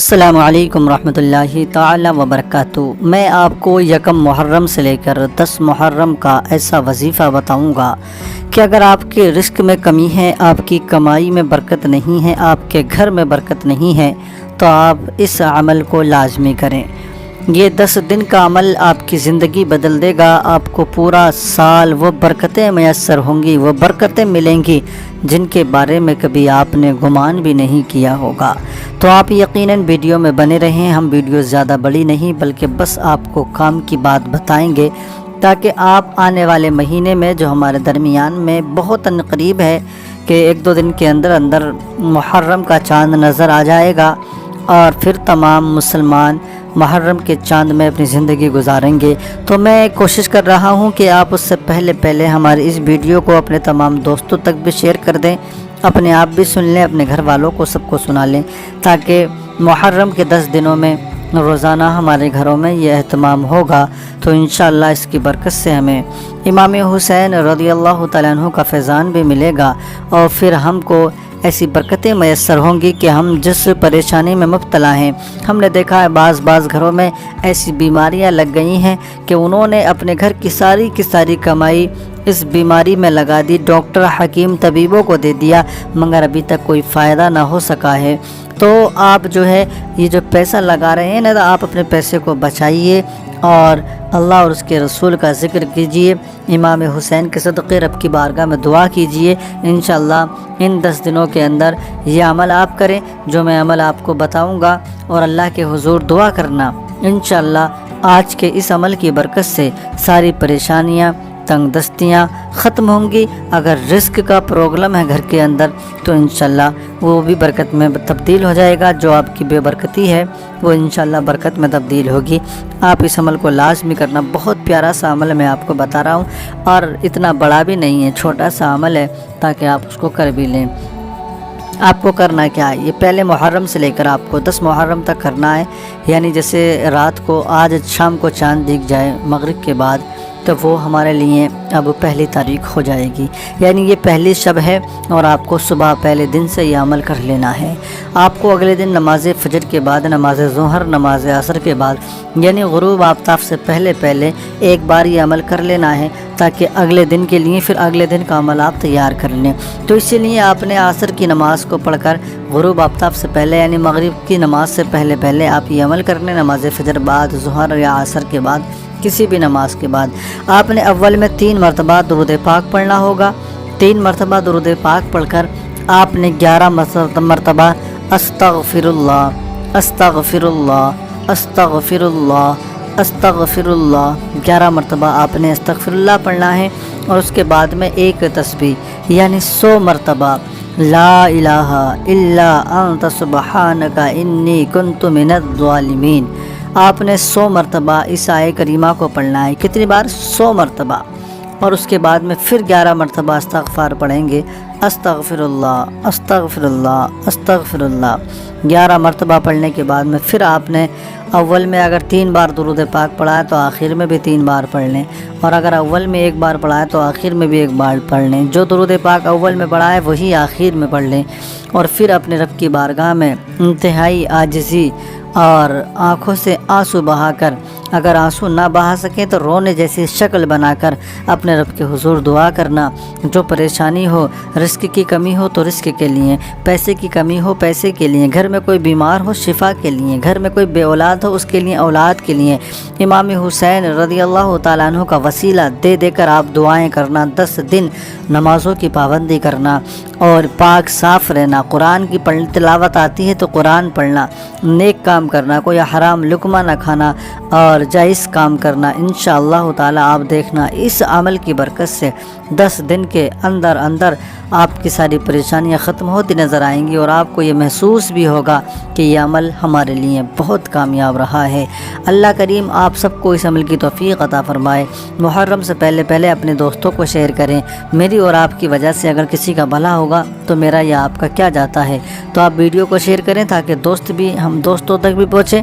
السلام علیکم ورحمۃ اللہ تعالی وبرکاتہ۔ میں آپ کو یکم محرم سے لے کر 10 محرم کا ایسا وظیفہ بتاؤں گا کہ اگر آپ کے رزق میں کمی ہے، آپ کی کمائی میں برکت نہیں ہے، آپ کے گھر میں برکت نہیں ہے، تو آپ اس عمل کو لازمی کریں۔ یہ 10 دن کا عمل آپ کی زندگی بدل دے گا۔ آپ کو پورا سال وہ برکتیں میسر ہوں گی، وہ برکتیں ملیں گی جن کے بارے میں کبھی آپ نے گمان بھی نہیں کیا ہوگا۔ تو آپ یقیناً ویڈیو میں بنے رہیں۔ ہم ویڈیو زیادہ بڑی نہیں بلکہ بس آپ کو کام کی بات بتائیں گے تاکہ آپ آنے والے مہینے میں جو ہمارے درمیان میں بہت قریب ہے کہ 1-2 دن کے اندر محرم کا چاند نظر آ جائے گا، اور پھر تمام مسلمان محرم کے چاند میں اپنی زندگی گزاریں گے۔ تو میں کوشش کر رہا ہوں کہ آپ اس سے پہلے ہمارے اس ویڈیو کو اپنے تمام دوستوں تک بھی شیئر کر دیں، اپنے آپ بھی سن لیں، اپنے گھر والوں کو سب کو سنا لیں، تاکہ محرم کے 10 دنوں میں روزانہ ہمارے گھروں میں یہ اہتمام ہوگا تو انشاءاللہ اس کی برکت سے ہمیں امام حسین رضی اللہ تعالیٰ عنہ کا فیضان بھی ملے گا، اور پھر ہم کو ایسی برکتیں میسر ہوں گی کہ ہم جس پریشانی میں مبتلا ہیں، ہم نے دیکھا ہے بعض گھروں میں ایسی بیماریاں لگ گئی ہیں کہ انہوں نے اپنے گھر کی ساری کمائی اس بیماری میں لگا دی، ڈاکٹر حکیم طبیبوں کو دے دیا، مگر ابھی تک کوئی فائدہ نہ ہو سکا ہے۔ تو آپ جو ہے یہ جو پیسہ لگا رہے ہیں نا، تو آپ اپنے پیسے کو بچائیے اور اللہ اور اس کے رسول کا ذکر کیجئے، امام حسین کے صدقے رب کی بارگاہ میں دعا کیجئے۔ انشاءاللہ ان 10 دنوں کے اندر یہ عمل آپ کریں جو میں عمل آپ کو بتاؤں گا، اور اللہ کے حضور دعا کرنا۔ انشاءاللہ آج کے اس عمل کی برکت سے ساری پریشانیاں، تنگ دستیاں ختم ہوں گی۔ اگر رزق کا پرابلم ہے گھر کے اندر تو انشاءاللہ وہ بھی برکت میں تبدیل ہو جائے گا، جو آپ کی بے برکتی ہے وہ انشاءاللہ برکت میں تبدیل ہوگی۔ آپ اس عمل کو لازمی کرنا۔ بہت پیارا سا عمل میں آپ کو بتا رہا ہوں، اور اتنا بڑا بھی نہیں ہے، چھوٹا سا عمل ہے تاکہ آپ اس کو کر بھی لیں۔ آپ کو کرنا کیا ہے، یہ پہلے محرم سے لے کر آپ کو 10 محرم تک کرنا ہے، یعنی جیسے رات کو آج شام کو چاند دکھ جائے مغرب کے بعد، تو وہ ہمارے لیے اب پہلی تاریخ ہو جائے گی، یعنی یہ پہلی شب ہے، اور آپ کو صبح پہلے دن سے یہ عمل کر لینا ہے۔ آپ کو اگلے دن نماز فجر کے بعد، نماز ظہر، نماز عصر کے بعد، یعنی غروب آفتاب سے پہلے ایک بار یہ عمل کر لینا ہے، تاکہ اگلے دن کے لیے پھر اگلے دن کا عمل آپ تیار کر لیں۔ تو اسی لیے آپ نے عصر کی نماز کو پڑھ کر غروب آفتاب سے پہلے، یعنی مغرب کی نماز سے پہلے آپ یہ عمل کر لیں۔ نماز فجر بعد، ظہر یا عصر کے بعد، کسی بھی نماز کے بعد آپ نے اول میں 3 مرتبہ درود پاک پڑھنا ہوگا۔ 3 مرتبہ درود پاک پڑھ کر آپ نے 11 مرتبہ استغفر اللہ استغفر اللہ استغفر اللہ استغفر اللہ 11 مرتبہ آپ نے استغفر اللہ پڑھنا ہے، اور اس کے بعد میں ایک تسبیح یعنی 100 مرتبہ لا الہ الا انت سبحانک انی کنت من الظالمین آپ نے 100 مرتبہ اس آیہ کریمہ کو پڑھنا ہے۔ کتنی بار؟ 100 مرتبہ، اور اس کے بعد میں پھر 11 مرتبہ استغفار پڑھیں گے، استغفر اللہ استغفر اللہ استغفر اللہ 11 مرتبہ پڑھنے کے بعد میں پھر آپ نے اول میں اگر 3 بار درود پاک پڑھا ہے تو آخر میں بھی 3 بار پڑھ لیں، اور اگر اول میں 1 بار پڑھا ہے تو آخر میں بھی 1 بار پڑھ لیں۔ جو درود پاک اول میں پڑھا ہے وہی آخر میں پڑھ لیں، اور پھر اپنے رب کی بارگاہ میں انتہائی عاجزی اور آنکھوں سے آنسو بہا کر، اگر آنسو نہ بہا سکیں تو رونے جیسی شکل بنا کر اپنے رب کے حضور دعا کرنا۔ جو پریشانی ہو، رزق کی کمی ہو تو رزق کے لیے، پیسے کی کمی ہو پیسے کے لیے، گھر میں کوئی بیمار ہو شفا کے لیے، گھر میں کوئی بے اولاد ہو اس کے لیے اولاد کے لیے، امام حسین رضی اللہ تعالیٰ عنہ کا وسیلہ دے کر آپ دعائیں کرنا، 10 دن نمازوں کی پابندی کرنا، اور پاک صاف رہنا، قرآن کی تلاوت آتی ہے تو قرآن پڑھنا، نیک کام کرنا، کوئی حرام لقمہ نہ کھانا، اور جائز کام کرنا۔ انشاءاللہ تعالی آپ دیکھنا اس عمل کی برکت سے 10 دن کے اندر آپ کی ساری پریشانیاں ختم ہوتی نظر آئیں گی، اور آپ کو یہ محسوس بھی ہوگا کہ یہ عمل ہمارے لیے بہت کامیاب رہا ہے۔ اللہ کریم آپ سب کو اس عمل کی توفیق عطا فرمائے۔ محرم سے پہلے اپنے دوستوں کو شیئر کریں۔ میری اور آپ کی وجہ سے اگر کسی کا بھلا ہوگا تو میرا یا آپ کا کیا جاتا ہے، تو آپ ویڈیو کو شیئر کریں تاکہ دوستوں تک بھی پہنچے